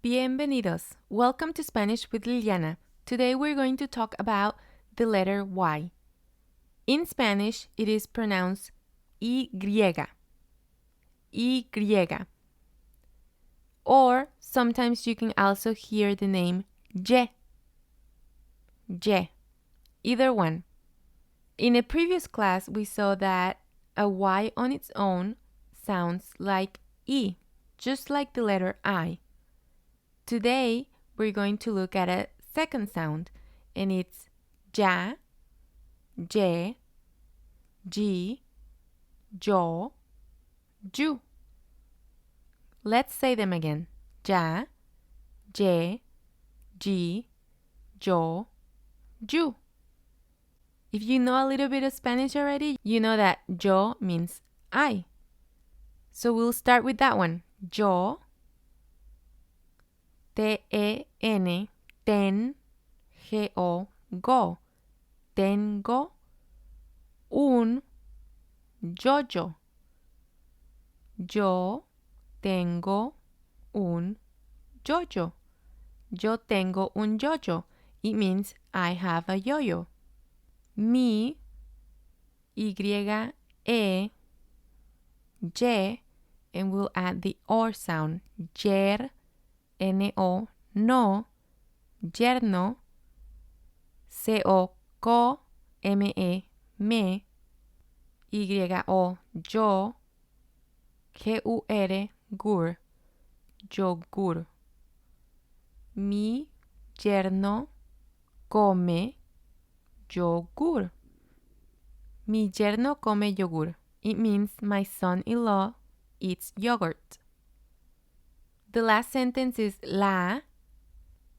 Bienvenidos. Welcome to Spanish with Liliana. Today we're going to talk about the letter Y. In Spanish, it is pronounced Y. Y. Or sometimes you can also hear the name Y. Y. Either one. In a previous class, we saw that a Y on its own sounds like E, just like the letter I. Today, we're going to look at a second sound, and it's ya, ye, ji, yo, ju. Let's say them again. Ya, ye, ji, yo, ju. If you know a little bit of Spanish already, you know that yo means I. So we'll start with that one. Yo, T-E-N, ten, G-O, go. Tengo un yo-yo. Yo tengo un yo-yo. Yo tengo un yo-yo. It means I have a yo-yo. Mi, Y-E, Y, and we'll add the or sound. Yer, N-O, no, yerno, C-O, co, M-E, me, Y-O, yo, G-U-R, gur, yogur. Mi yerno come yogur. Mi yerno come yogur. It means my son-in-law eats yogurt. The last sentence is la,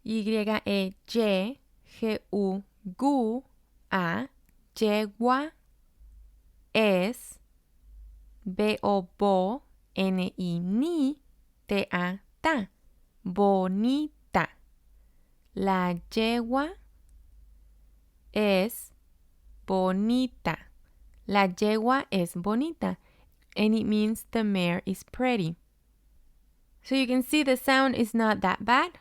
Y-E-Y, G-U, gu, a, yegua, es, B-O, bo, N-I, ni, T-A, ta, bonita. La yegua es bonita. La yegua es bonita, and it means the mare is pretty. So you can see the sound is not that bad.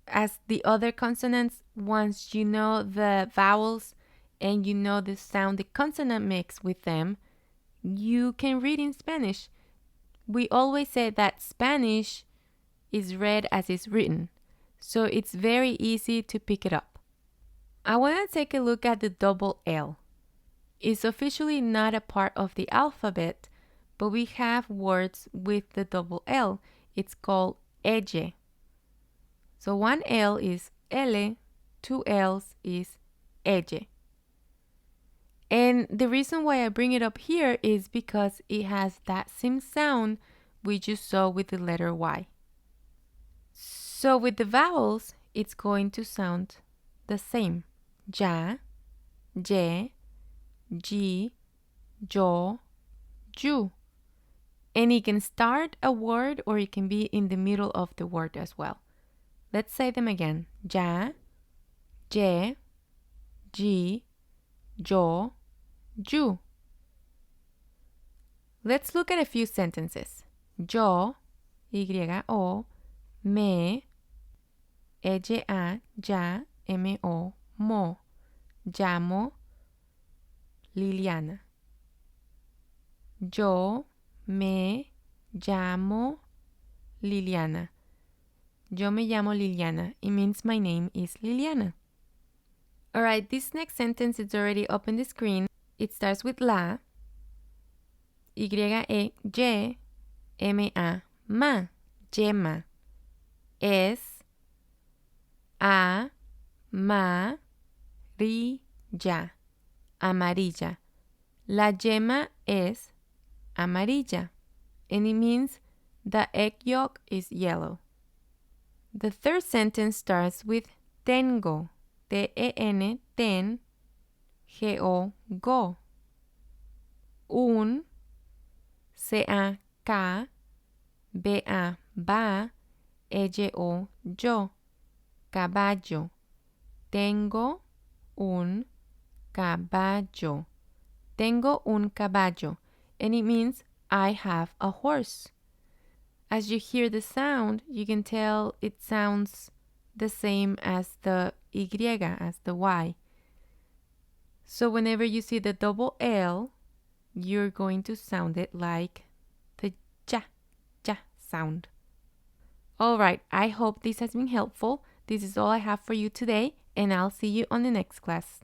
As the other consonants, once you know the vowels and you know the sound the consonant makes with them, you can read in Spanish. We always say that Spanish is read as it's written, so it's very easy to pick it up. I want to take a look at the double L. It's officially not a part of the alphabet, but we have words with the double L. It's called elle. So one L is L, two L's is elle. And the reason why I bring it up here is because it has that same sound we just saw with the letter Y. So with the vowels, it's going to sound the same. Ya, ye, ji, yo, ju. And it can start a word or it can be in the middle of the word as well. Let's say them again. Ya, ye, ji, yo, ju. Let's look at a few sentences. Yo, Y-O, me, ella, ya, M-O, mo, llamo Liliana. Yo me llamo Liliana. Yo me llamo Liliana. It means my name is Liliana. Alright, this next sentence is already up on the screen. It starts with la, Y-E, Y, M-A, ma, yema. Es, a, ma, ri, ya, amarilla. La yema es amarilla, and it means the egg yolk is yellow. The third sentence starts with tengo, T-E-N, ten, G-O, go. Un, C-A, ca, B-A, ba, E-Y-O, yo, caballo. Tengo un caballo. Tengo un caballo, and it means I have a horse. as you hear the sound, you can tell it sounds the same as the Y, as the Y. So whenever you see the double L, you're going to sound it like the ja sound. All right, I hope this has been helpful. This is all I have for you today, and I'll see you on the next class.